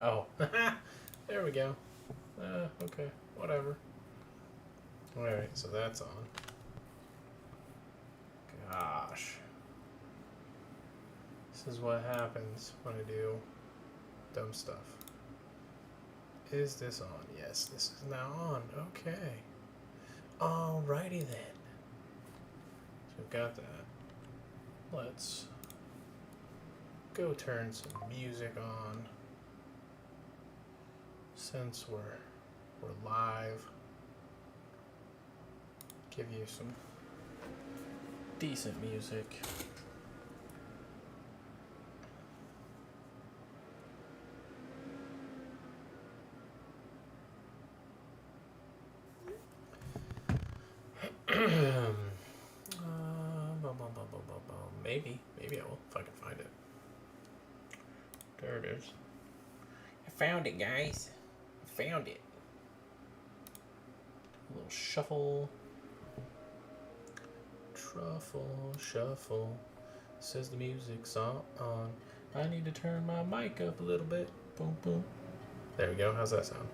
Oh, there we go. Okay, whatever. Alright, so that's on. Gosh. This is what happens when I do dumb stuff. Is this on? Yes, this is now on. Okay. Alrighty then. So we've got that. Let's go turn some music on. Since we're live, give you some decent music. Maybe I will if I can find it. There it is. I found it, guys. I found it. A little shuffle. Truffle, shuffle. Says the music's on. I need to turn my mic up a little bit. Boom, boom. There we go. How's that sound?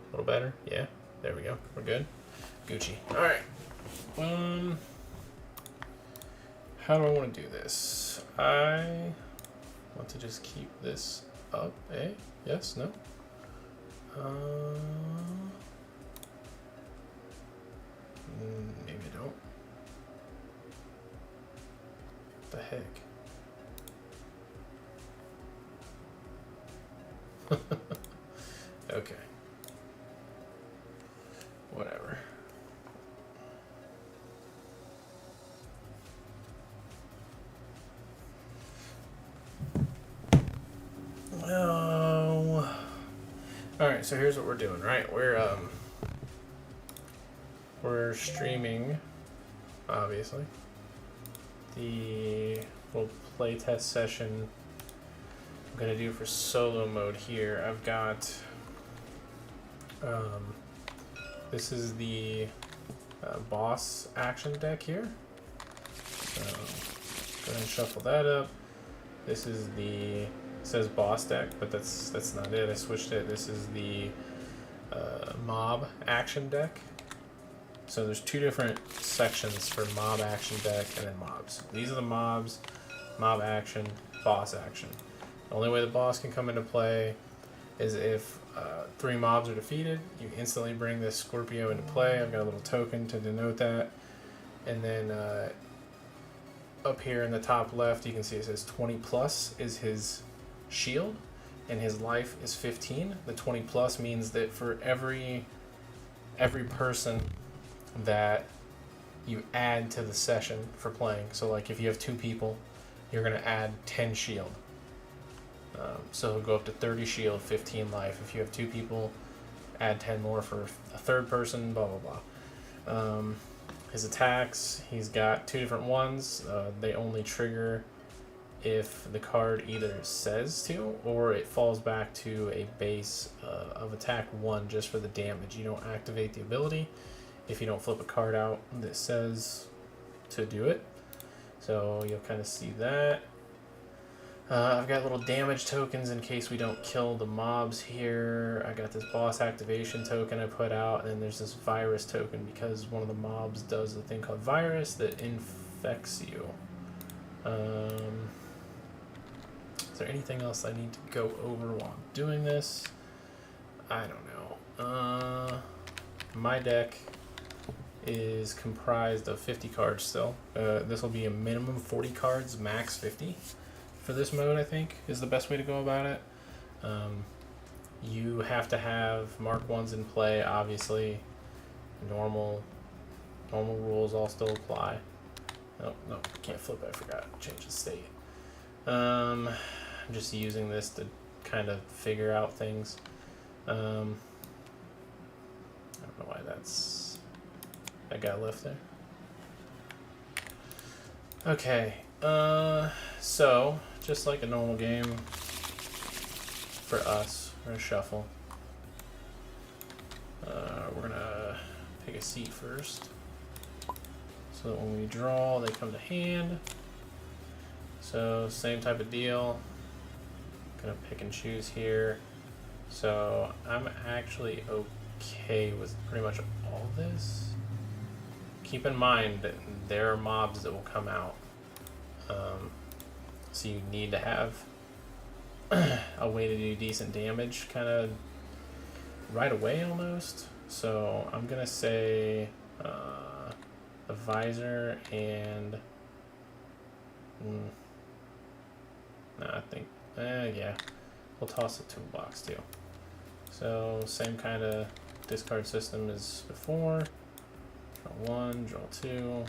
A little better? Yeah. There we go. We're good. Gucci. All right. How do I want to do this? I want to just keep this up. Eh? Yes? No? Maybe I don't. What the heck? Okay. Whatever. Oh. All right, so here's what we're doing, right? We're streaming, obviously. The little playtest session I'm gonna do for solo mode here. I've got this is the boss action deck here. So go ahead and shuffle that up. This is the it says boss deck, but that's not it. I switched it. This is the mob action deck. So there's two different sections for mob action deck and then mobs. These are the mobs, mob action, boss action. The only way the boss can come into play is if 3 mobs are defeated. You instantly bring this Scorpio into play. I've got a little token to denote that. And then up here in the top left, you can see it says 20 plus is his shield, and his life is 15. The 20 plus means that for every person that you add to the session for playing. So like if you have 2 people, you're going to add 10 shield. So it'll go up to 30 shield, 15 life. If you have 2 people, add 10 more for a third person, blah, blah, blah. His attacks, he's got 2 different ones. They only trigger if the card either says to or it falls back to a base of attack 1 just for the damage. You don't activate the ability if you don't flip a card out that says to do it. So you'll kind of see that. I've got little damage tokens in case we don't kill the mobs here. I got this boss activation token I put out, and then there's this virus token because one of the mobs does a thing called virus that infects you. Is there anything else I need to go over while I'm doing this? I don't know. My deck is comprised of 50 cards still. This will be a minimum 40 cards, max 50. For this mode, I think, is the best way to go about it. You have to have Mark 1s in play, obviously. Normal rules all still apply. Oh, no, can't flip it, I forgot. Change the state. I'm just using this to kind of figure out things. I don't know why that got left there. Okay, so just like a normal game for us, we're gonna shuffle. We're gonna pick a seat first, so that when we draw, they come to hand. So same type of deal. Gonna pick and choose here. So I'm actually okay with pretty much all this. Keep in mind that there are mobs that will come out. So you need to have a way to do decent damage kind of right away almost. So I'm going to say the visor and... I think... yeah. We'll toss the toolbox too. So same kind of discard system as before. Draw 1, draw 2.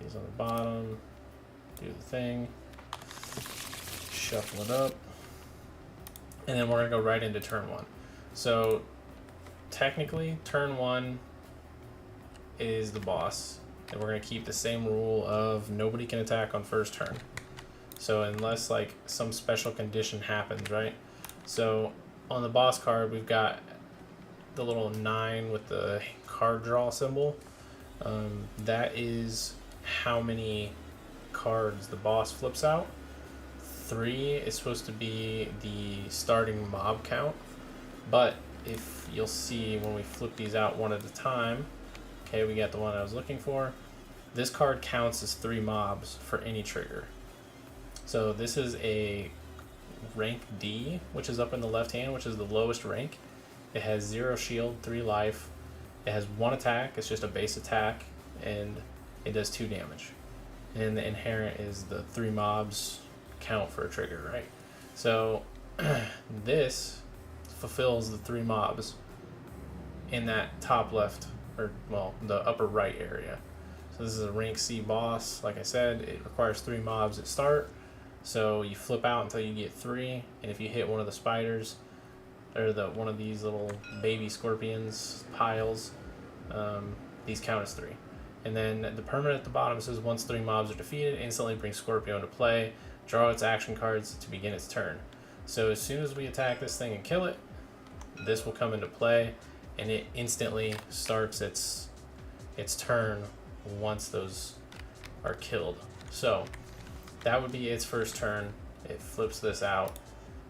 These on the bottom. Do the thing. Shuffle it up. And then we're going to go right into turn 1. So technically, turn 1 is the boss. And we're going to keep the same rule of nobody can attack on first turn. So unless like some special condition happens, right? So on the boss card, we've got the little 9 with the card draw symbol. That is how many cards the boss flips out. 3 is supposed to be the starting mob count. But if you'll see when we flip these out one at a time, okay, we got the one I was looking for. This card counts as 3 mobs for any trigger. So this is a rank D, which is up in the left hand, which is the lowest rank. It has 0 shield, 3 life. It has 1 attack. It's just a base attack, and it does 2 damage. And the inherent is the 3 mobs count for a trigger, right? So this fulfills the 3 mobs in that top left, or well, the upper right area. So this is a rank C boss. Like I said, it requires 3 mobs at start. So you flip out until you get 3, and if you hit one of the spiders, or one of these little baby scorpions piles, these count as 3. And then the permanent at the bottom says once 3 mobs are defeated, instantly bring Scorpio into play, draw its action cards to begin its turn. So as soon as we attack this thing and kill it, this will come into play, and it instantly starts its turn once those are killed. So that would be its first turn. It flips this out.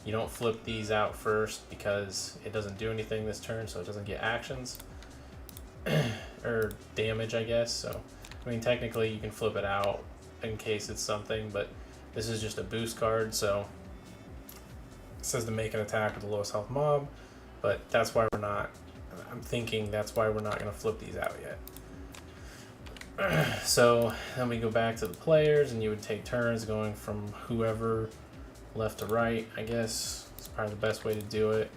You don't flip these out first because it doesn't do anything this turn, so it doesn't get actions or damage, I guess. So I mean, technically you can flip it out in case it's something, but this is just a boost card, so it says to make an attack with the lowest health mob, but that's why we're not, I'm thinking that's why we're not going to flip these out yet. So then we go back to the players, and you would take turns going from whoever left to right, I guess. It's probably the best way to do it.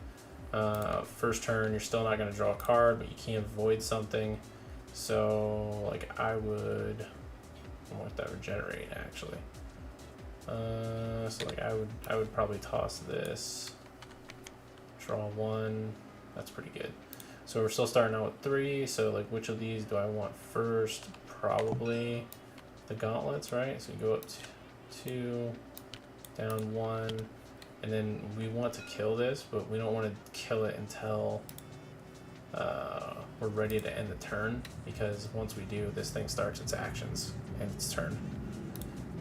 First turn, you're still not going to draw a card, but you can void something. So, like, I want that regenerate, actually. So, like, I would probably toss this. Draw 1. That's pretty good. So we're still starting out with 3. So, like, which of these do I want first? Probably the gauntlets, right? So you go up 2, down 1, and then we want to kill this, but we don't want to kill it until we're ready to end the turn, because once we do, this thing starts its actions and its turn.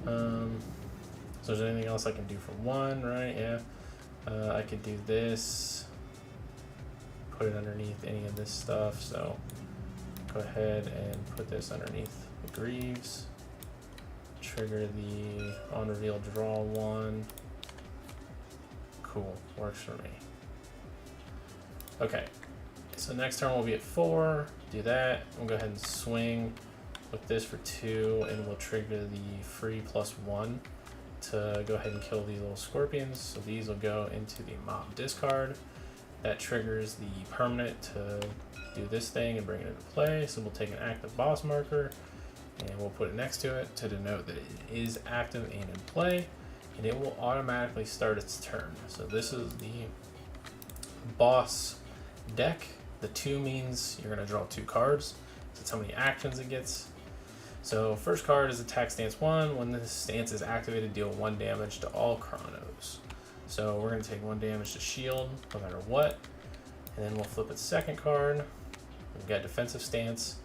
So is there anything else I can do for 1, right? Yeah. I could do this, put it underneath any of this stuff, so go ahead and put this underneath the Greaves. Trigger the on reveal draw 1. Cool, works for me. Okay, so next turn we'll be at 4. Do that. We'll go ahead and swing with this for 2, and we'll trigger the free +1 to go ahead and kill these little scorpions. So these will go into the mob discard. That triggers the permanent to do this thing and bring it into play. So we'll take an active boss marker and we'll put it next to it to denote that it is active and in play, and it will automatically start its turn. So this is the boss deck. The 2 means you're going to draw 2 cards. That's how many actions it gets. So first card is attack stance 1. When this stance is activated, deal 1 damage to all Chronos. So we're going to take 1 damage to shield no matter what. And then we'll flip its second card. We've got defensive stance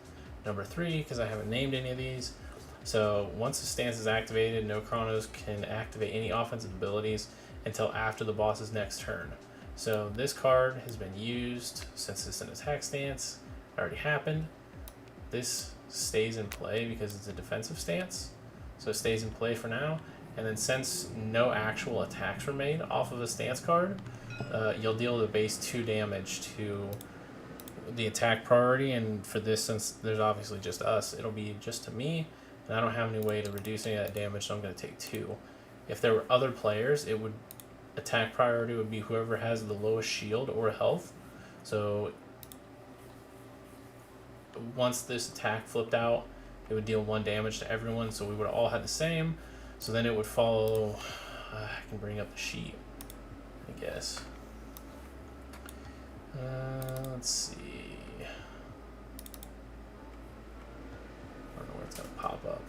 number 3, because I haven't named any of these. So once the stance is activated, no Chronos can activate any offensive abilities until after the boss's next turn. So this card has been used since it's an attack stance. It already happened. This stays in play because it's a defensive stance. So it stays in play for now. And then since no actual attacks were made off of a stance card, you'll deal the base 2 damage to the attack priority. And for this, since there's obviously just us, it'll be just to me. And I don't have any way to reduce any of that damage, so I'm going to take 2. If there were other players, it would attack priority would be whoever has the lowest shield or health. So once this attack flipped out, it would deal 1 damage to everyone, so we would all have the same. So then it would follow, I can bring up the sheet, I guess. Let's see. I don't know where it's going to pop up.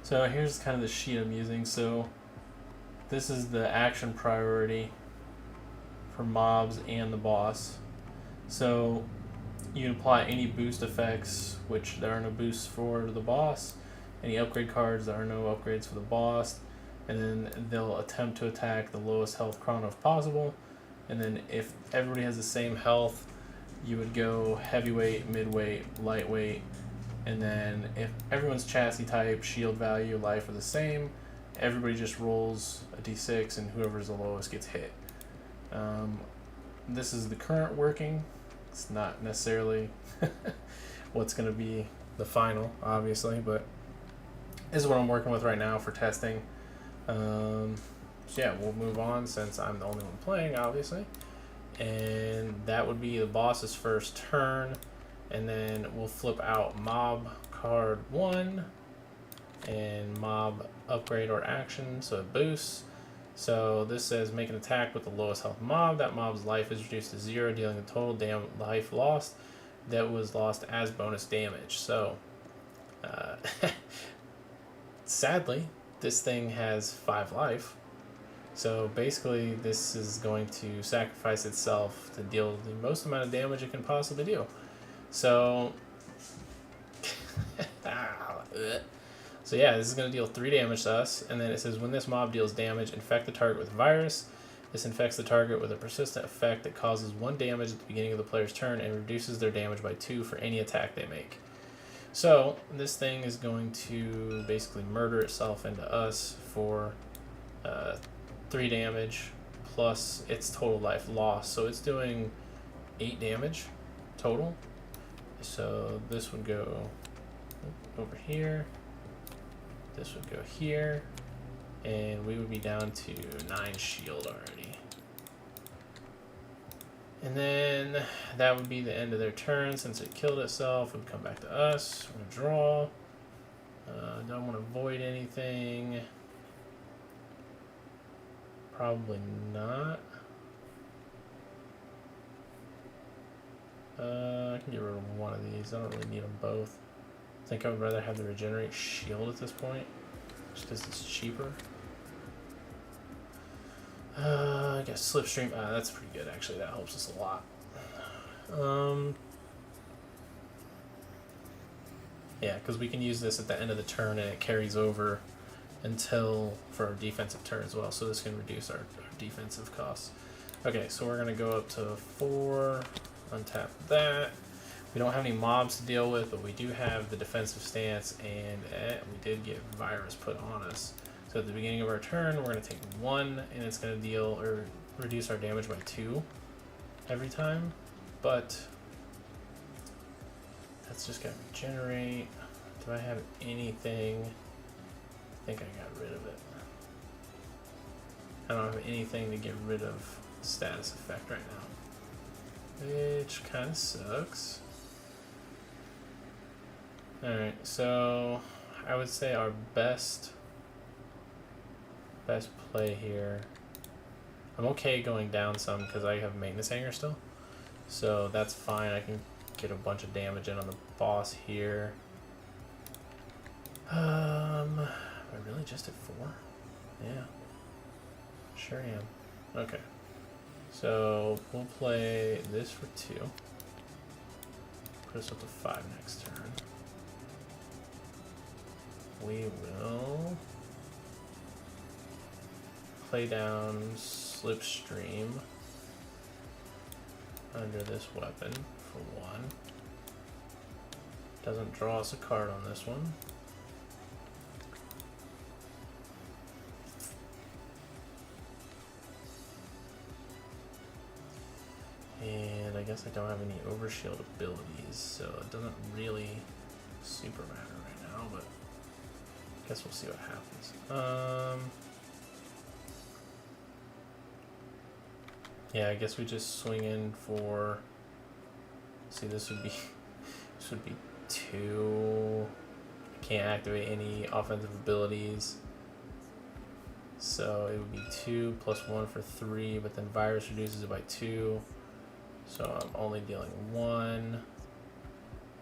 So here's kind of the sheet I'm using. So this is the action priority for mobs and the boss. So you apply any boost effects, which there are no boosts for the boss, any upgrade cards, there are no upgrades for the boss, and then they'll attempt to attack the lowest health chrono if possible. And then if everybody has the same health, you would go heavyweight, midweight, lightweight, and then if everyone's chassis type, shield value, life are the same, everybody just rolls a d6 and whoever's the lowest gets hit. This is the current working. It's not necessarily what's going to be the final, obviously, but this is what I'm working with right now for testing. So yeah, we'll move on since I'm the only one playing, obviously. And that would be the boss's first turn. And then we'll flip out mob card 1 and mob upgrade or action, so it boosts. So this says make an attack with the lowest health mob. That mob's life is reduced to 0, dealing the total life lost that was lost as bonus damage. So sadly, this thing has 5 life. So basically, this is going to sacrifice itself to deal the most amount of damage it can possibly do. So, so yeah, this is going to deal 3 damage to us. And then it says when this mob deals damage, infect the target with virus. This infects the target with a persistent effect that causes 1 damage at the beginning of the player's turn and reduces their damage by 2 for any attack they make. So this thing is going to basically murder itself into us for 3 damage plus its total life lost. So it's doing 8 damage total. So this would go over here. This would go here. And we would be down to 9 shield already. And then that would be the end of their turn. Since it killed itself, it would come back to us. We're going to draw. Don't want to void anything. Probably not. I can get rid of one of these. I don't really need them both. I think I would rather have the regenerate shield at this point, just because it's cheaper. I guess slipstream. That's pretty good actually. That helps us a lot. Yeah, because we can use this at the end of the turn and it carries over until for our defensive turn as well. So this can reduce our defensive costs. Okay, so we're gonna go up to 4. Untap that. We don't have any mobs to deal with, but we do have the defensive stance, and we did get virus put on us. So at the beginning of our turn, we're going to take 1, and it's going to deal or reduce our damage by 2 every time. But that's just going to regenerate. Do I have anything? I think I got rid of it. I don't have anything to get rid of status effect right now, which kind of sucks. Alright, so I would say our best play here. I'm okay going down some because I have maintenance hanger still. So that's fine. I can get a bunch of damage in on the boss here. Am I really just at 4? Yeah. Sure am. Okay. So we'll play this for 2. Put us up to 5 next turn. We will play down Slipstream under this weapon for 1. Doesn't draw us a card on this one. And I guess I don't have any overshield abilities, so it doesn't really super matter right now, but I guess we'll see what happens. Yeah, I guess we just swing in for, see, this would be 2. I can't activate any offensive abilities. So it would be 2 plus 1 for 3, but then virus reduces it by 2. So I'm only dealing 1.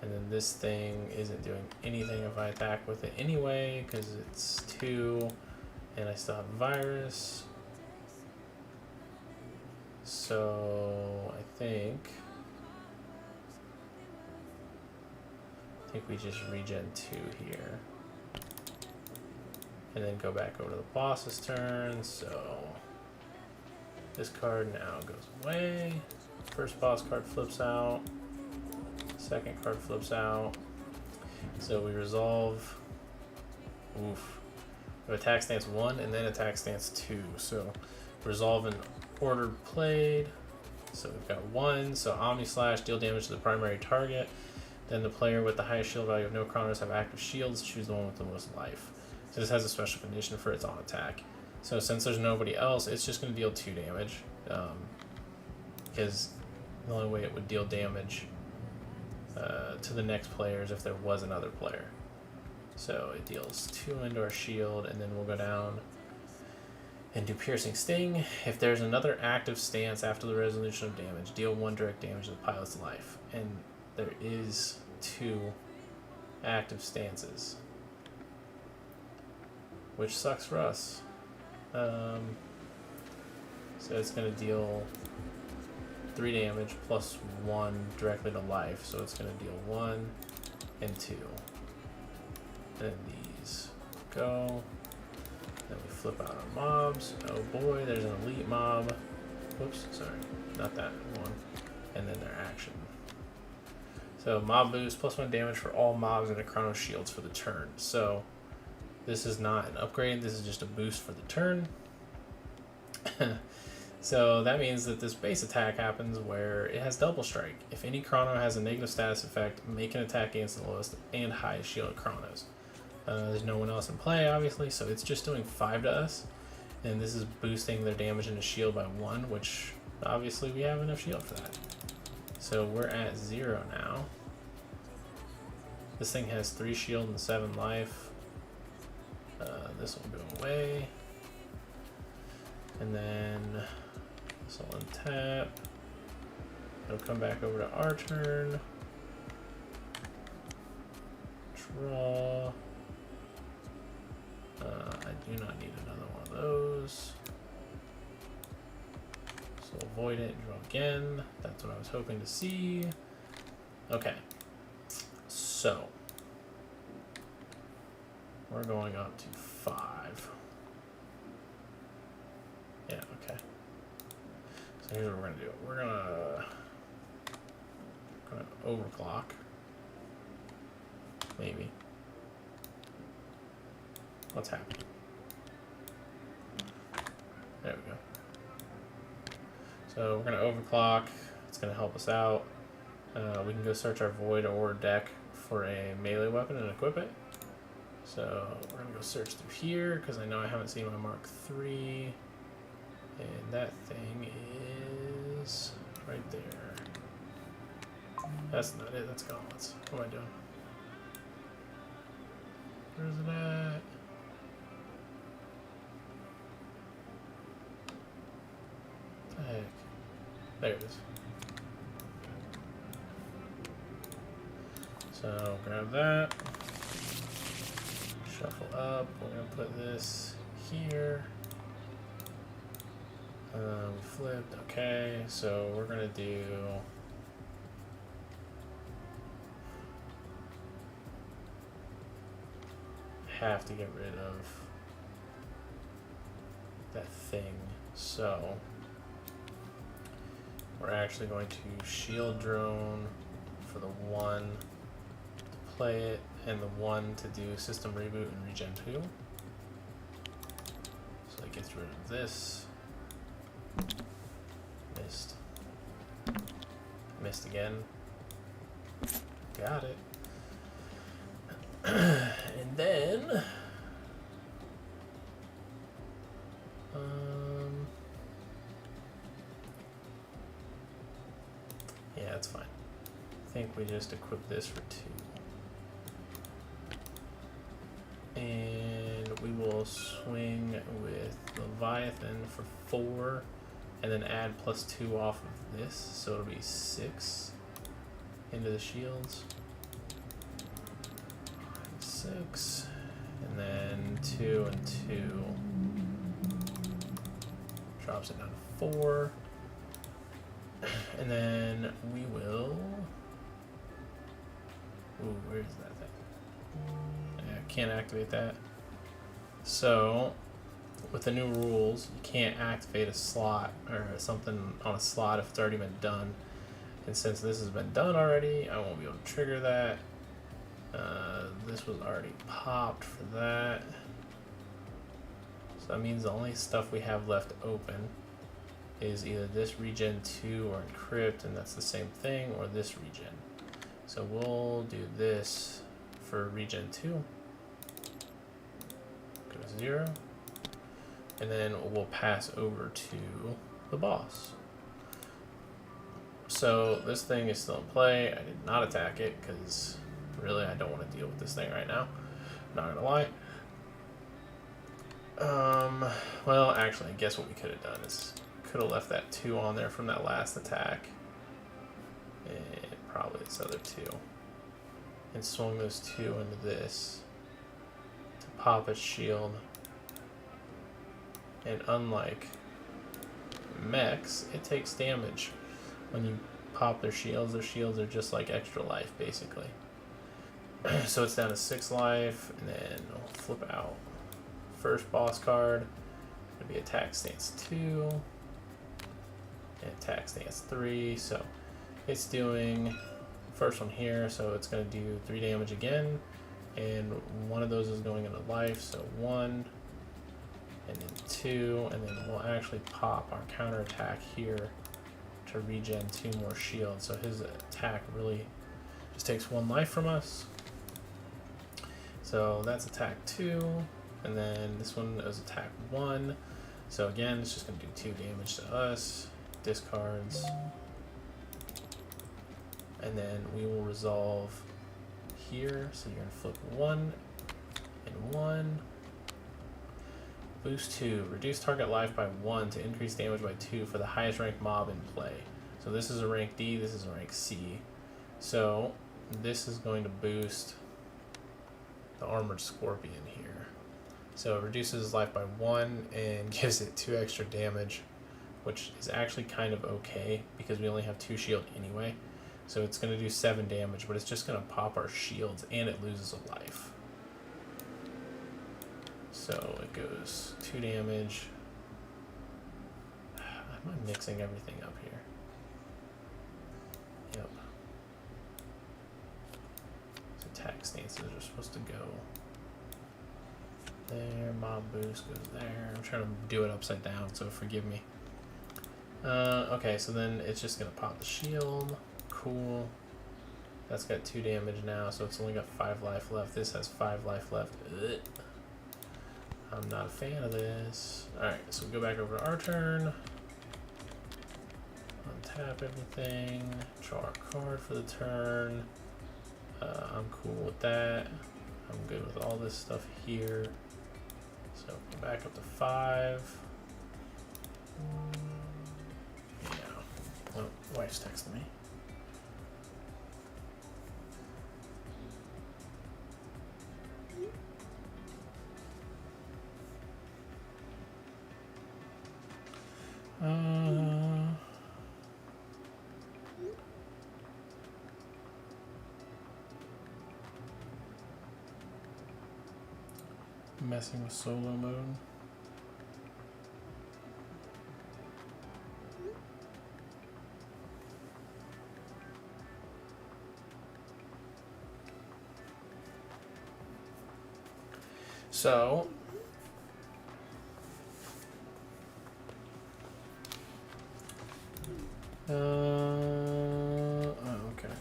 And then this thing isn't doing anything if I attack with it anyway, because it's 2, and I still have virus. So I think we just regen 2 here. And then go back over to the boss's turn, so this card now goes away. First boss card flips out. Second card flips out. So we resolve. Oof. We have attack stance 1 and then attack stance 2. So resolve in order played. So we've got 1. So Omni Slash, deal damage to the primary target. Then the player with the highest shield value of no chronos have active shields. Choose the one with the most life. So this has a special condition for its on attack. So since there's nobody else, it's just going to deal 2 damage. Because the only way it would deal damage to the next player is if there was another player. So it deals 2 into our shield, and then we'll go down and do Piercing Sting. If there's another active stance after the resolution of damage, deal 1 direct damage to the pilot's life. And there is 2 active stances, which sucks for us. So it's going to deal 3 damage plus 1 directly to life, so it's going to deal 1 and 2. And these go. Then we flip out our mobs. Oh boy, there's an elite mob. Whoops, sorry, not that one. And then their action. So mob boost, plus 1 damage for all mobs and a chrono shields for the turn. So this is not an upgrade, this is just a boost for the turn. So that means that this base attack happens where it has double strike. If any chrono has a negative status effect, make an attack against the lowest and highest shield chronos. There's no one else in play, obviously, so it's just doing 5 to us. And this is boosting their damage into shield by 1, which obviously we have enough shield for that. So we're at 0 now. This thing has 3 shield and 7 life. This will go away. And then this will untap. It'll come back over to our turn. Draw. I do not need another one of those. So avoid it, draw again. That's what I was hoping to see. Okay. So we're going up to 5. Yeah, okay. So here's what we're gonna do. We're gonna overclock. Maybe. What's happening? There we go. So we're gonna overclock. It's gonna help us out. We can go search our void or deck for a melee weapon and equip it. So we're gonna go search through here because I know I haven't seen my Mark III. And that thing is right there. That's not it, that's gauntlets. What am I doing? Where's it at? What the heck? There it is. So grab that. Shuffle up. We're gonna put this here. We flipped, okay, so we're gonna do have to get rid of that thing. So we're actually going to shield drone for the 1 to play it, and the 1 to do system reboot and regen 2. So that gets rid of this. Missed. Missed again. Got it. And then yeah, that's fine. I think we just equip this for 2. And we will swing with Leviathan for 4, and then add +2 off of this, so it'll be 6 into the shields. 6, and then 2 and 2. Drops it down to 4. And then we will. Ooh, where is that thing? Yeah, can't activate that. So, with the new rules, you can't activate a slot or something on a slot if it's already been done. And since this has been done already, I won't be able to trigger that. This was already popped for that. So that means the only stuff we have left open is either this regen 2 or encrypt, and that's the same thing, or this regen. So we'll do this for regen 2. Go to 0. And then we'll pass over to the boss. So this thing is still in play. I did not attack it because really I don't want to deal with this thing right now. Not gonna lie. Well, actually, I guess what we could have done is could have left that 2 on there from that last attack, and probably this other 2, and swung those 2 into this to pop its shield. And unlike mechs, it takes damage when you pop their shields. Their shields are just like extra life, basically. So it's down to 6 life, and then we'll flip out. First boss card, it'll be attack stance 2, and attack stance 3. So it's doing first one here, so it's going to do 3 damage again, and one of those is going into life, so 1, and then 2, and then we'll actually pop our counter attack here to regen 2 more shields. So his attack really just takes 1 life from us. So that's attack 2, and then this one is attack 1. So again, it's just going to do 2 damage to us. Discards. And then we will resolve here. So you're going to flip 1 and 1. Boost 2. Reduce target life by 1 to increase damage by 2 for the highest ranked mob in play. So this is a rank D, this is a rank C. So this is going to boost the Armored Scorpion here. So it reduces life by 1 and gives it 2 extra damage, which is actually kind of okay because we only have 2 shield anyway. So it's going to do 7 damage, but it's just going to pop our shields and it loses a life. So it goes 2 damage. Am I mixing everything up here? Yep. So attack stances are supposed to go there. Mob boost goes there. I'm trying to do it upside down, so forgive me. Okay, so then it's just going to pop the shield. Cool. That's got 2 damage now, so it's only got 5 life left. This has 5 life left. Ugh. I'm not a fan of this. Alright, so we go back over to our turn. Untap everything. Draw our card for the turn. I'm cool with that. I'm good with all this stuff here. So go back up to 5. Yeah. Oh, wife's texting me. Messing with solo mode. So oh, okay.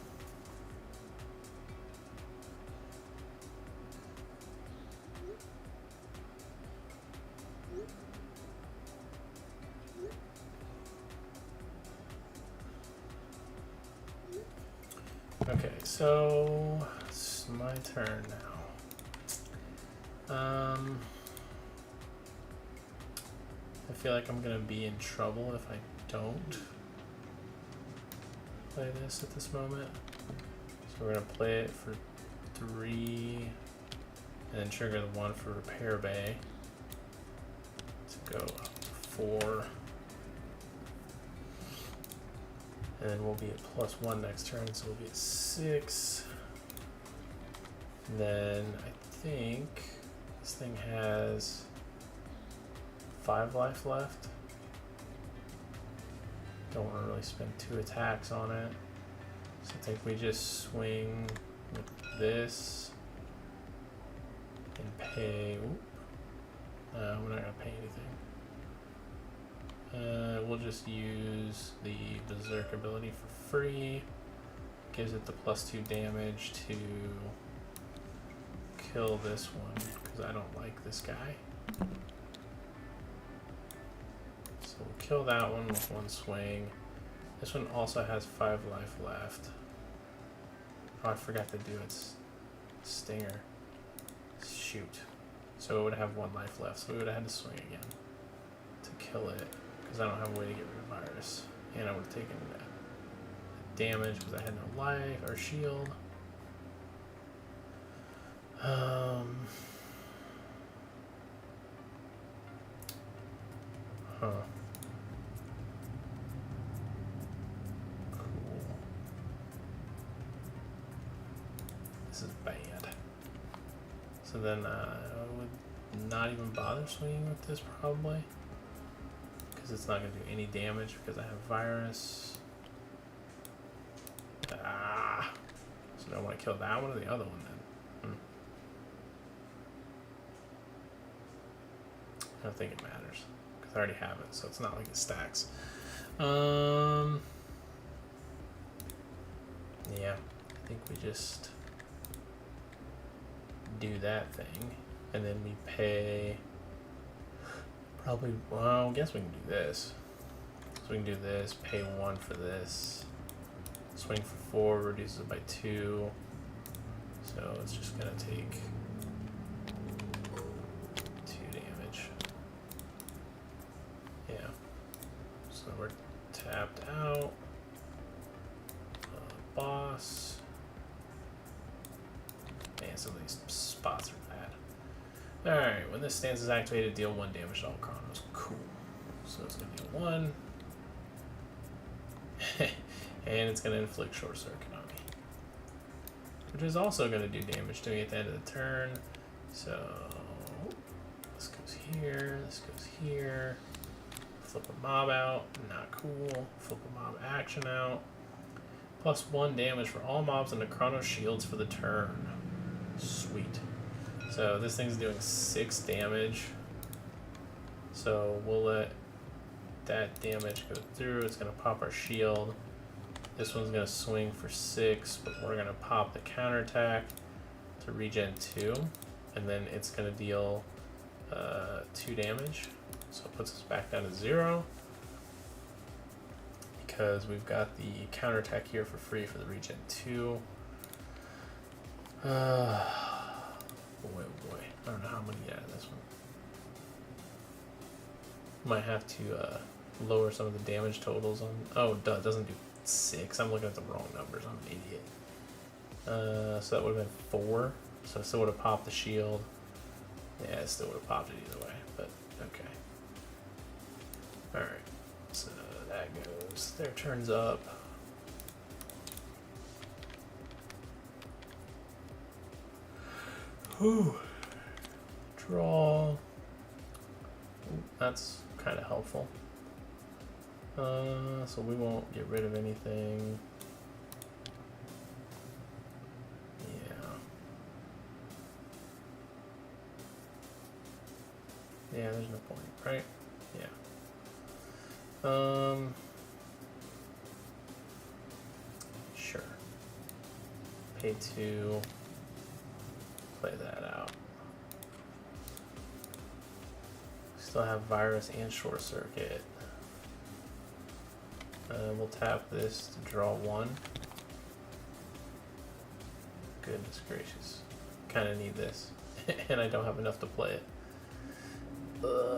Okay, so it's my turn now. I feel like I'm gonna be in trouble if I don't play this at this moment. So we're gonna play it for 3 and then trigger the 1 for repair bay to go up to 4. And then we'll be at +1 next turn, so we'll be at 6. And then I think this thing has 5 life left. Don't want to really spend 2 attacks on it. So I think we just swing with this and pay. We're not going to pay anything. We'll just use the Berserk ability for free. Gives it the +2 damage to kill this one because I don't like this guy. So we'll kill that one with 1 swing. This one also has 5 life left. Oh, I forgot to do its stinger. Shoot. So it would have 1 life left, so we would have had to swing again to kill it. Because I don't have a way to get rid of virus. And I would have taken that damage because I had no life or shield. Huh. Cool. This is bad. So then I would not even bother swinging with this probably. It's not going to do any damage because I have virus. So do I want to kill that one or the other one then? I don't think it matters because I already have it, so it's not like it stacks. Yeah, I think we just do that thing and then we pay. Probably, well, I guess we can do this. So we can do this, pay 1 for this. Swing for 4, reduces it by 2. So it's just gonna take 2 damage. Yeah. So we're tapped out. Boss. Man, some of these spots are bad. Alright, when this stance is activated, deal 1 damage to all Chronos. Cool. So it's going to be a 1. And it's going to inflict short circuit on me. Which is also going to do damage to me at the end of the turn. So this goes here, this goes here. Flip a mob out, not cool. Flip a mob action out. +1 damage for all mobs and the Chrono shields for the turn. Sweet. So this thing's doing 6 damage. So we'll let that damage go through. It's going to pop our shield. This one's going to swing for 6, but we're going to pop the counterattack to regen 2. And then it's going to deal 2 damage. So it puts us back down to 0. Because we've got the counterattack here for free for the regen 2. Boy, oh boy. I don't know how I'm going to get out of this one. Might have to lower some of the damage totals on... Oh, duh, it doesn't do 6. I'm looking at the wrong numbers. I'm an idiot. So that would have been 4. So it still would have popped the shield. Yeah, it still would have popped it either way. But, okay. Alright. So that goes. Their turn's up. Whew. Draw. Ooh, that's kind of helpful. So we won't get rid of anything. Yeah. Yeah, there's no point, right? Yeah. Sure. Pay 2. Play that out. Still have virus and short circuit. We'll tap this to draw 1. Goodness gracious. Kind of need this. And I don't have enough to play it.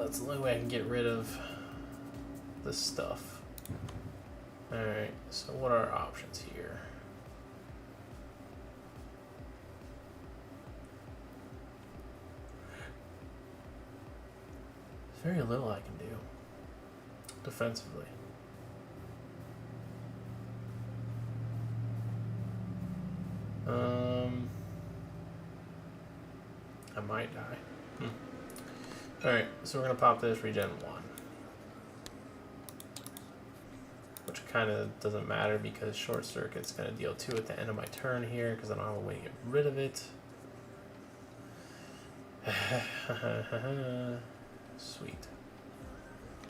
It's the only way I can get rid of the stuff. Alright, so what are our options here? There's very little I can do defensively. I might die. Alright, so we're going to pop this, regen 1. Which kind of doesn't matter because short circuit's going to deal 2 at the end of my turn here because I don't have a way to get rid of it. Sweet.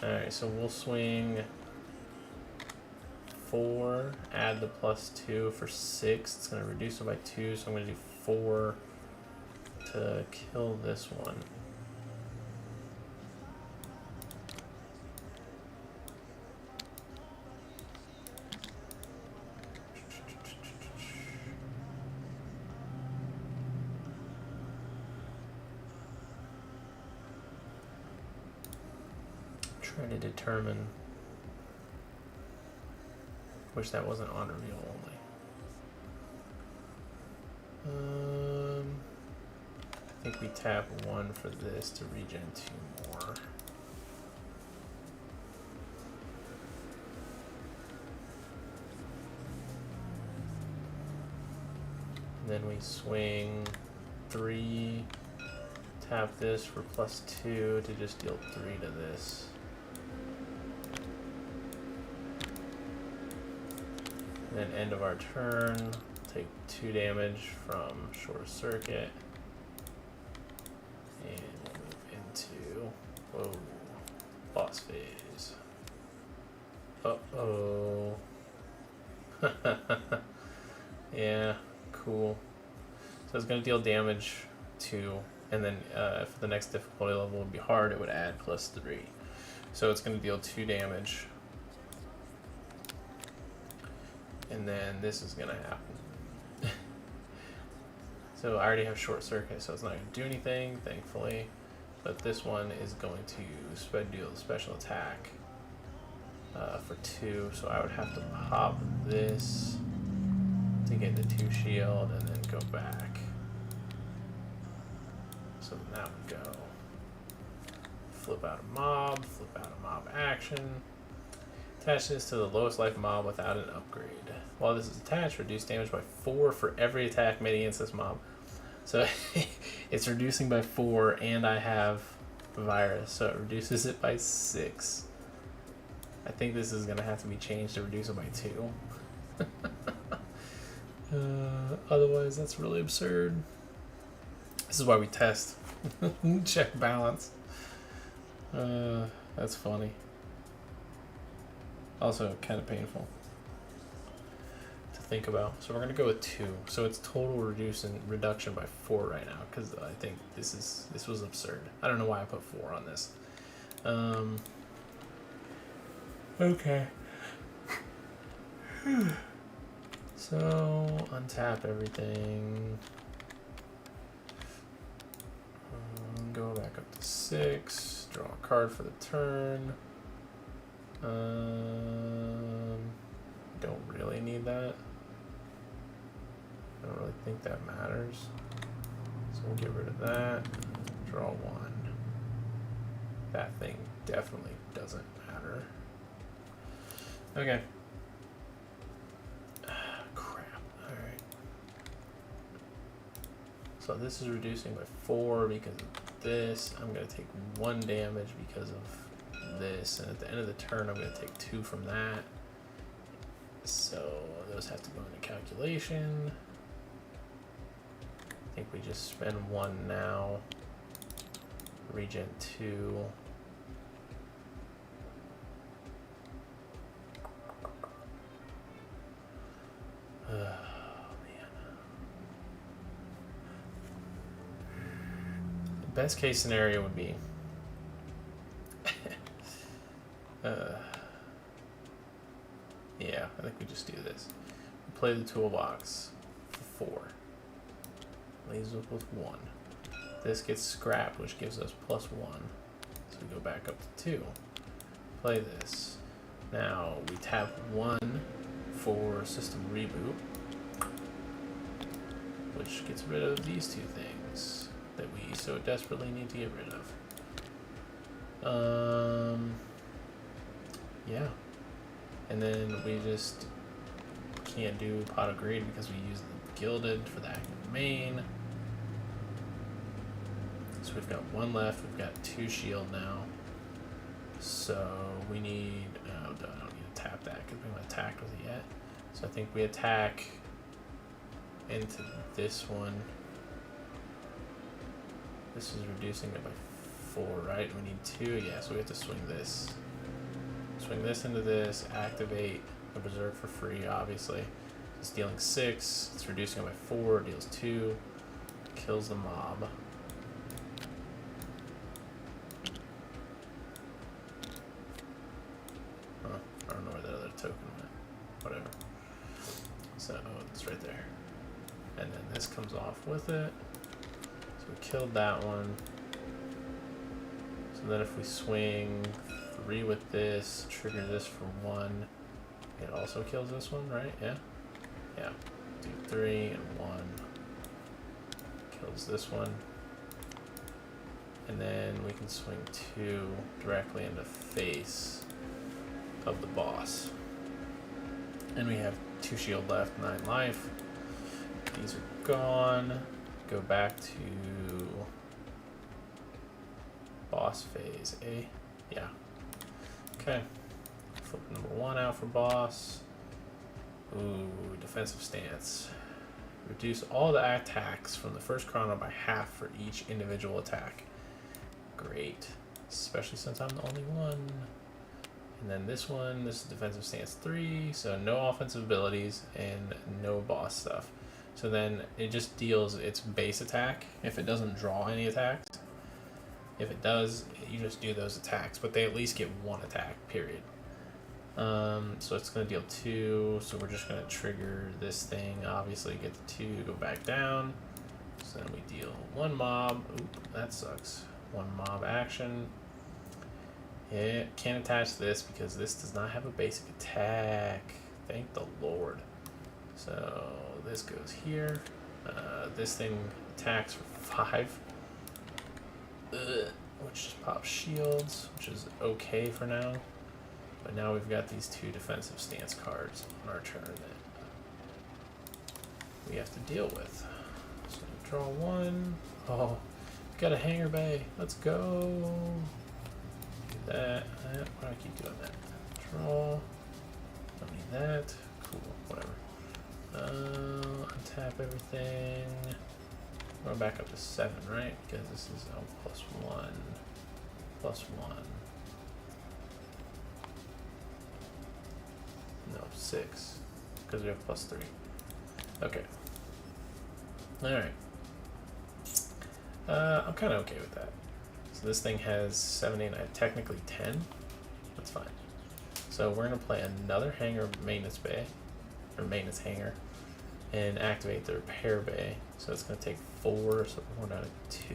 Alright, so we'll swing 4, add the +2 for 6. It's going to reduce it by 2, so I'm going to do 4 to kill this one. Trying to determine. Wish that wasn't on reveal only. I think we tap 1 for this to regen 2 more. And then we swing 3, tap this for +2 to just deal 3 to this. And then end of our turn, take 2 damage from short circuit. And we'll move into, whoa, boss phase. Uh-oh. Yeah, cool. So it's going to deal damage 2, and then for the next difficulty level would be hard, it would add +3. So it's going to deal 2 damage. And then this is going to happen. So I already have short circuit, so it's not going to do anything, thankfully. But this one is going to deal special attack for 2. So I would have to pop this to get the 2 shield and then go back. So then that would go. Flip out a mob, flip out a mob action. Attach this to the lowest life mob without an upgrade. While this is attached, reduce damage by 4 for every attack made against this mob. So it's reducing by 4, and I have virus, so it reduces it by 6. I think this is going to have to be changed to reduce it by 2. Otherwise, that's really absurd. This is why we test. Check balance. That's funny. Also kind of painful to think about. So we're going to go with 2. So it's total reduction by 4 right now, because I think this was absurd. I don't know why I put 4 on this. Okay. So untap everything. Go back up to 6. Draw a card for the turn. Don't really need that. I don't really think that matters. So we'll get rid of that. Draw 1. That thing definitely doesn't matter. Okay. Crap. Alright. So this is reducing by 4 because of this. I'm going to take 1 damage because of this, and at the end of the turn I'm going to take 2 from that. So those have to go into calculation. I think we just spend 1 now. Regen 2. Oh, man. The best case scenario would be yeah, I think we just do this. We play the toolbox for 4. Leaves us with 1. This gets scrapped, which gives us +1. So we go back up to 2. Play this. Now we tap 1 for system reboot, which gets rid of these 2 things that we so desperately need to get rid of. Yeah. And then we just can't do Pot of Greed because we use the Gilded for the active main. So we've got 1 left. We've got 2 shield now. So we need... I don't need to tap that because we haven't attacked with it yet. So I think we attack into this one. This is reducing it by 4, right? We need 2. Yeah, so we have to swing this. Swing this into this. Activate the Berserk for free, obviously. It's dealing 6. It's reducing it by 4. Deals 2. Kills the mob. I don't know where that other token went. Whatever. So it's right there. And then this comes off with it. So we killed that one. So then if we swing 3 with this, trigger this for 1, it also kills this one, right? Yeah? Yeah. Do 3 and 1. Kills this one. And then we can swing 2 directly in the face of the boss. And we have 2 shield left, 9 life. These are gone. Go back to boss phase, eh? Yeah. Okay. Flip number 1 out for boss. Ooh, defensive stance. Reduce all the attacks from the first chrono by half for each individual attack. Great. Especially since I'm the only one. And then this one, this is defensive stance 3, so no offensive abilities and no boss stuff. So then it just deals its base attack if it doesn't draw any attacks. If it does, you just do those attacks, but they at least get 1 attack, period. So it's going to deal 2, so we're just going to trigger this thing, obviously get the 2, go back down. So then we deal 1 mob. Oop, that sucks. 1 mob action. It can't attach this because this does not have a basic attack. Thank the Lord. So this goes here. This thing attacks for 5. Which just pops shields, which is okay for now. But now we've got these 2 defensive stance cards on our turn that we have to deal with. So draw 1. Oh, got a hanger bay. Let's go. Do that. Why do I keep doing that? Draw. Don't need that. Cool. Whatever. Untap everything. Going back up to 7, right? Because this is +1. +1. No, 6. Because we have +3. Okay. Alright. I'm kind of okay with that. So this thing has 7, 8, 9, technically 10. That's fine. So we're going to play another hanger maintenance bay, or maintenance hanger, and activate the repair bay. So it's going to take 4, so we're down to 2.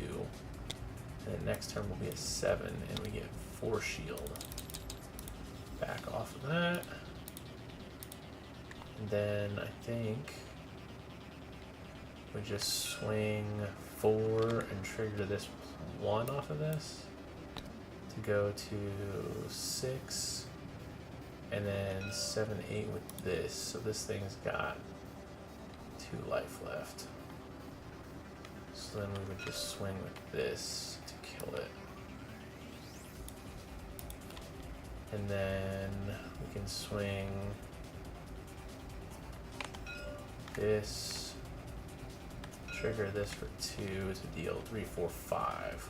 And then next turn will be a 7, and we get 4 shield. Back off of that. And then I think we just swing 4 and trigger this 1 off of this to go to 6, and then 7, 8 with this. So this thing's got 2 life left. So then we would just swing with this to kill it. And then we can swing this, trigger this for 2 to deal 3, 4, 5.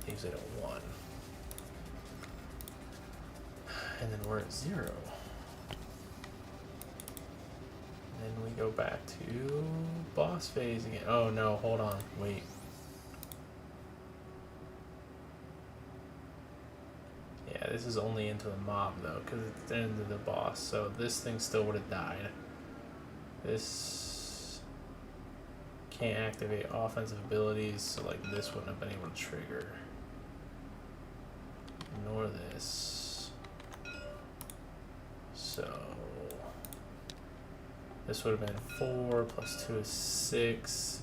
leaves it at 1. And then we're at 0. And then we go back to boss phase again. Oh no, hold on, wait. Yeah, this is only into the mob though, because it's the end of the boss, so this thing still would have died. This can't activate offensive abilities, so like this wouldn't have been able to trigger. Nor this. So this would have been 4 plus 2 is 6.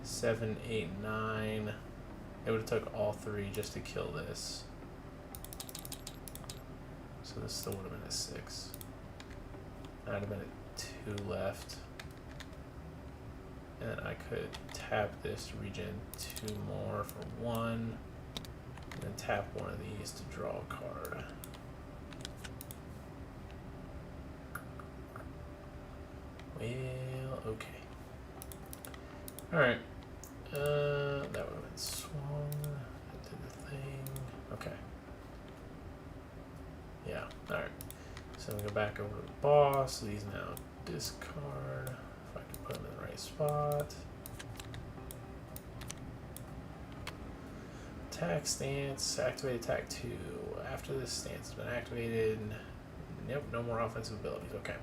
7, 8, 9. It would have took all 3 just to kill this. So this still would have been a 6. I'd have been a 2 left. And then I could tap this to regen 2 more for 1. And then tap one of these to draw a card. Well, okay. Alright. That would have been swung. That did the thing. Okay. Yeah, alright. So we go back over to the boss. These now discard. If I can put them in the right spot. Attack stance. Activate attack 2. After this stance has been activated. Nope, no more offensive abilities. Okay.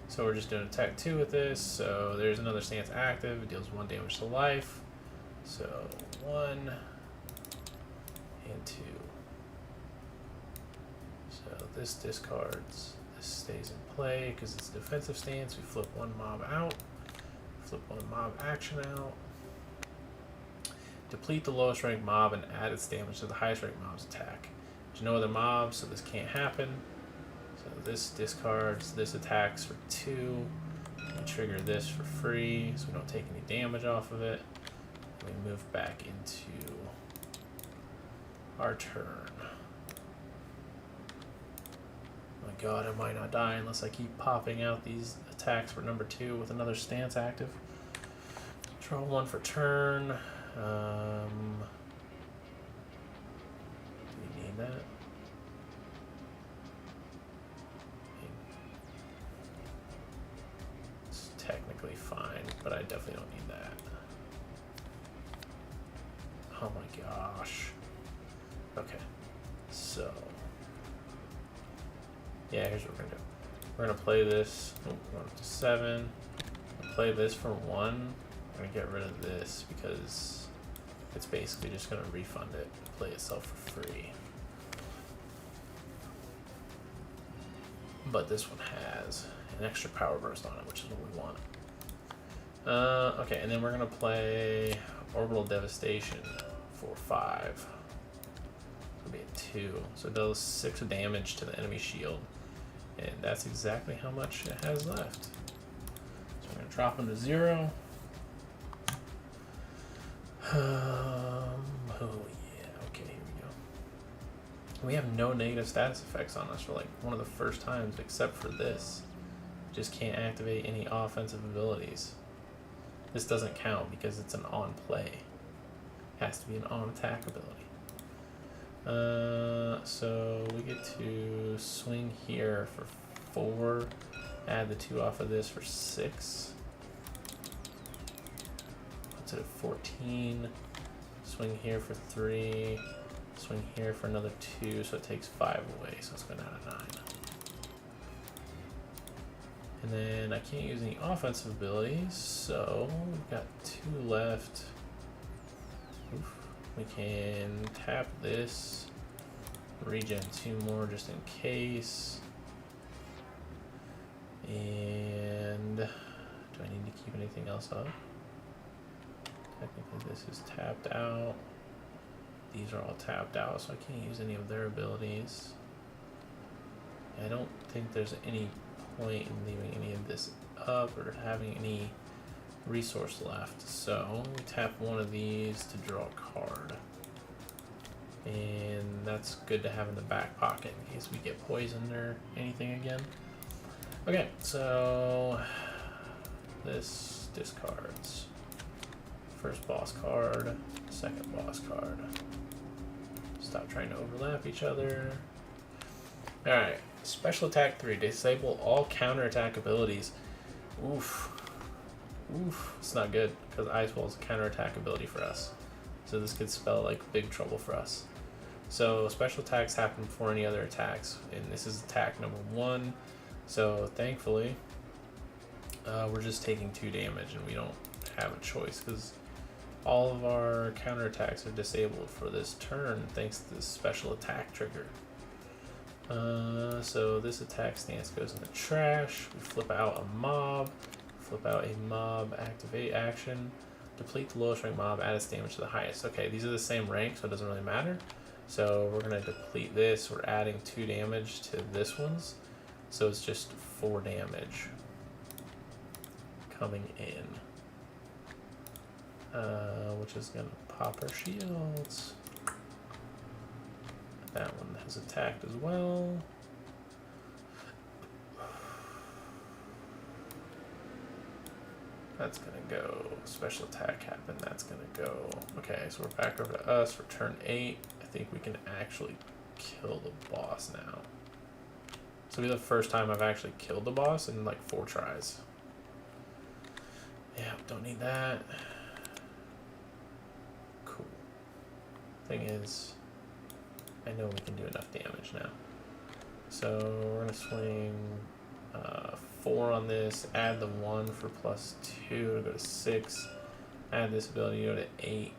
So we're just doing attack 2 with this. So there's another stance active. It deals 1 damage to life. So 1 and 2. So this discards. This stays in play because it's a defensive stance. We flip 1 mob out. Flip 1 mob action out. Deplete the lowest ranked mob and add its damage to the highest ranked mob's attack. There's no other mobs, so this can't happen. So this discards, this attacks for 2. We trigger this for free, so we don't take any damage off of it. And we move back into our turn. Oh my god, I might not die unless I keep popping out these attacks for number 2 with another stance active. Draw 1 for turn. Do we need that? It's technically fine, but I definitely don't need that. Oh my gosh. Okay, so yeah, here's what we're gonna do. We're gonna play this. Oh, we're up to 7. Play this for 1. We're gonna get rid of this because it's basically just gonna refund it and play itself for free. But this one has an extra power burst on it, which is what we want. Okay, and then we're gonna play Orbital Devastation for 5. It'll be a 2. So it does 6 damage to the enemy shield. And that's exactly how much it has left. So we're gonna drop him to 0. Oh yeah, okay, here we go. We have no negative status effects on us for like one of the first times except for this. Just can't activate any offensive abilities. This doesn't count because it's an on play. It has to be an on attack ability. So we get to swing here for 4, add the 2 off of this for 6. Puts it at 14. Swing here for 3. Swing here for another 2, so it takes 5 away, so it's going down to 9. And then I can't use any offensive abilities, so we've got 2 left. Oof. We can tap this, regen 2 more just in case. And do I need to keep anything else up? Technically this is tapped out. These are all tapped out, so I can't use any of their abilities. I don't think there's any point in leaving any of this up or having any resource left. So we tap one of these to draw a card. And that's good to have in the back pocket in case we get poisoned or anything again. Okay, so this discards First boss card, second boss card. Stop trying to overlap each other. Alright, special attack 3. Disable all counterattack abilities. Oof. Oof. It's not good, because Ice Wall is a counterattack ability for us. So this could spell like big trouble for us. So special attacks happen before any other attacks, and this is attack number 1. So thankfully, we're just taking 2 damage, and we don't have a choice, because all of our counterattacks are disabled for this turn thanks to this special attack trigger. So this attack stance goes in the trash. We flip out a mob. Flip out a mob, activate action. Deplete the lowest rank mob, add its damage to the highest. Okay, these are the same rank, so it doesn't really matter. So we're going to deplete this. We're adding 2 damage to this one's. So it's just 4 damage coming in. Which is going to pop our shields. That one has attacked as well. That's going to go. Special attack happened. That's going to go. Okay, so we're back over to us for turn 8. I think we can actually kill the boss now. This will be the first time I've actually killed the boss in like 4 tries. Yeah, don't need that. Cool. Thing is, I know we can do enough damage now. So we're going to swing 4 on this, add the 1 for +2 to go to 6, add this ability to go to 8,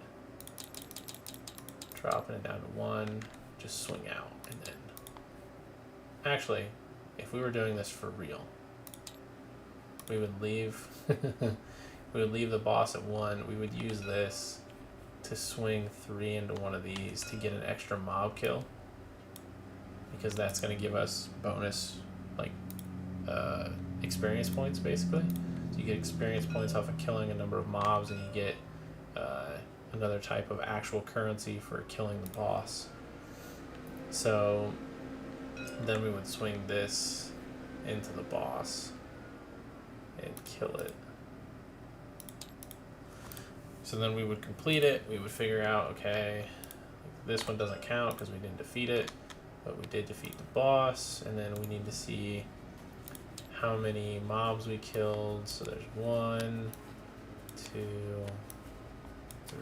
dropping it down to 1, just swing out, and then... Actually, if we were doing this for real, we would leave we would leave the boss at 1, we would use this to swing 3 into one of these to get an extra mob kill, because that's going to give us bonus, like, experience points, basically. So you get experience points off of killing a number of mobs, and you get another type of actual currency for killing the boss. So then we would swing this into the boss and kill it. So then we would complete it. We would figure out, okay, this one doesn't count because we didn't defeat it, but we did defeat the boss, and then we need to see how many mobs we killed. So there's 1, 2, 3,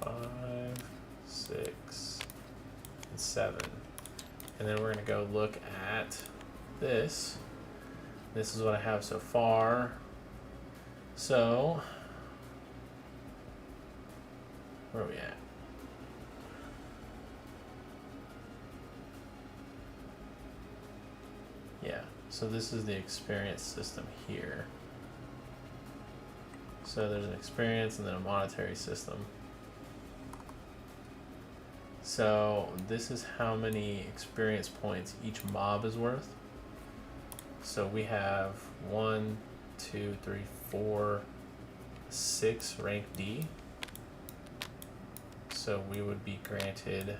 4, 5, 6, and 7. And then we're gonna go look at this. This is what I have so far. So, where are we at? Yeah, so this is the experience system here. So there's an experience and then a monetary system. So this is how many experience points each mob is worth. So we have 1, 2, 3, 4, 6 rank D. So we would be granted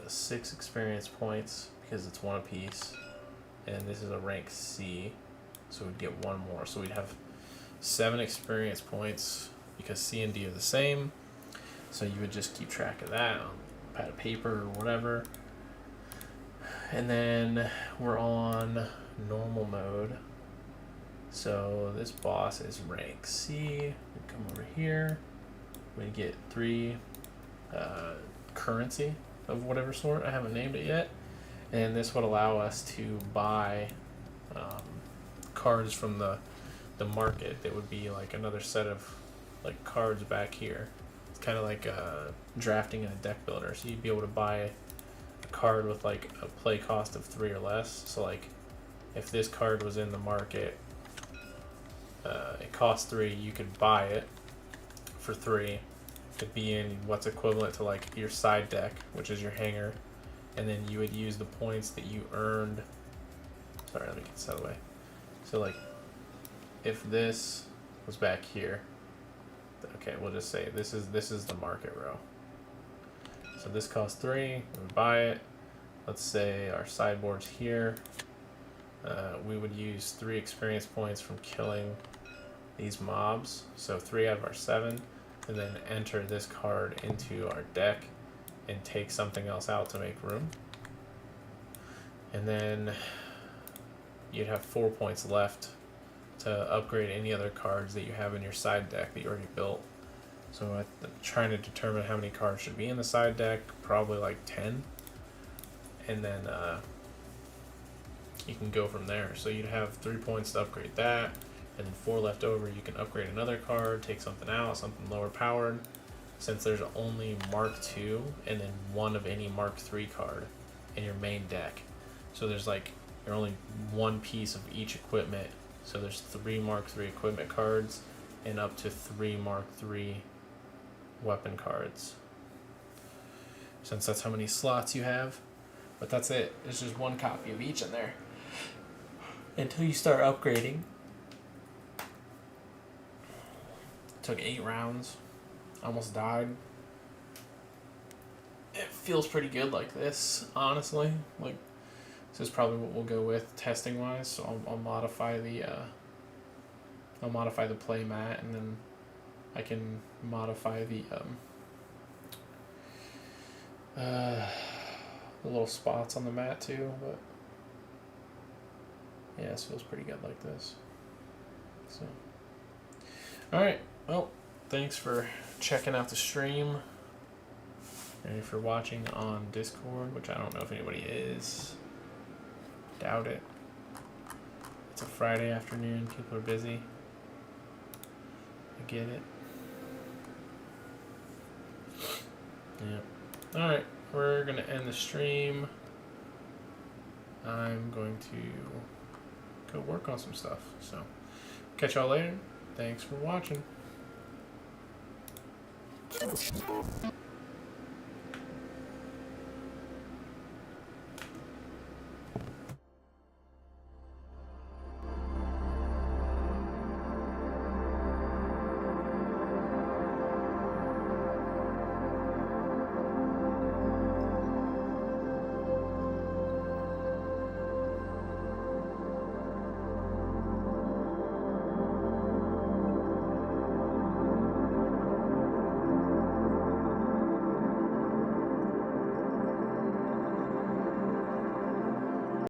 6 experience points because it's 1 apiece, and this is a rank C, so we'd get 1 more. So we'd have 7 experience points because C and D are the same. So you would just keep track of that on a pad of paper or whatever. And then we're on normal mode. So this boss is rank C. We come over here. We get 3 currency of whatever sort. I haven't named it yet. And this would allow us to buy cards from the market. That would be like another set of like cards back here. It's kind of like drafting in a deck builder. So you'd be able to buy a card with like a play cost of 3 or less. So like if this card was in the market, it costs 3, you could buy it for 3. It'd be in what's equivalent to like your side deck, which is your hanger, and then you would use the points that you earned. Sorry, let me get this out of the way. So like if this was back here, okay, we'll just say this is the market row. So this costs 3, we buy it. Let's say our sideboard's here. we would use 3 experience points from killing these mobs, so 3 out of our 7, and then enter this card into our deck and take something else out to make room. And then you'd have 4 points left to upgrade any other cards that you have in your side deck that you already built. So I'm trying to determine how many cards should be in the side deck, probably like 10. And then you can go from there. So you'd have 3 points to upgrade that, and then 4 left over, you can upgrade another card, take something out, something lower powered. Since there's only Mark II and then 1 of any Mark III card in your main deck. So there's like, you're only 1 piece of each equipment. So there's 3 Mark III equipment cards and up to 3 Mark III weapon cards. Since that's how many slots you have. But that's it. There's just 1 copy of each in there. Until you start upgrading. It took 8 rounds. Almost died. It feels pretty good like this, honestly. Like, this is probably what we'll go with testing wise. So I'll modify the play mat, and then I can modify the little spots on the mat too. But yeah, this feels pretty good like this. So, all right. Well, thanks for checking out the stream, and if you're watching on Discord, which I don't know if anybody is, doubt it. It's a Friday afternoon, people are busy. I get it. Yeah. Alright, we're gonna end the stream. I'm going to go work on some stuff, so catch y'all later. Thanks for watching.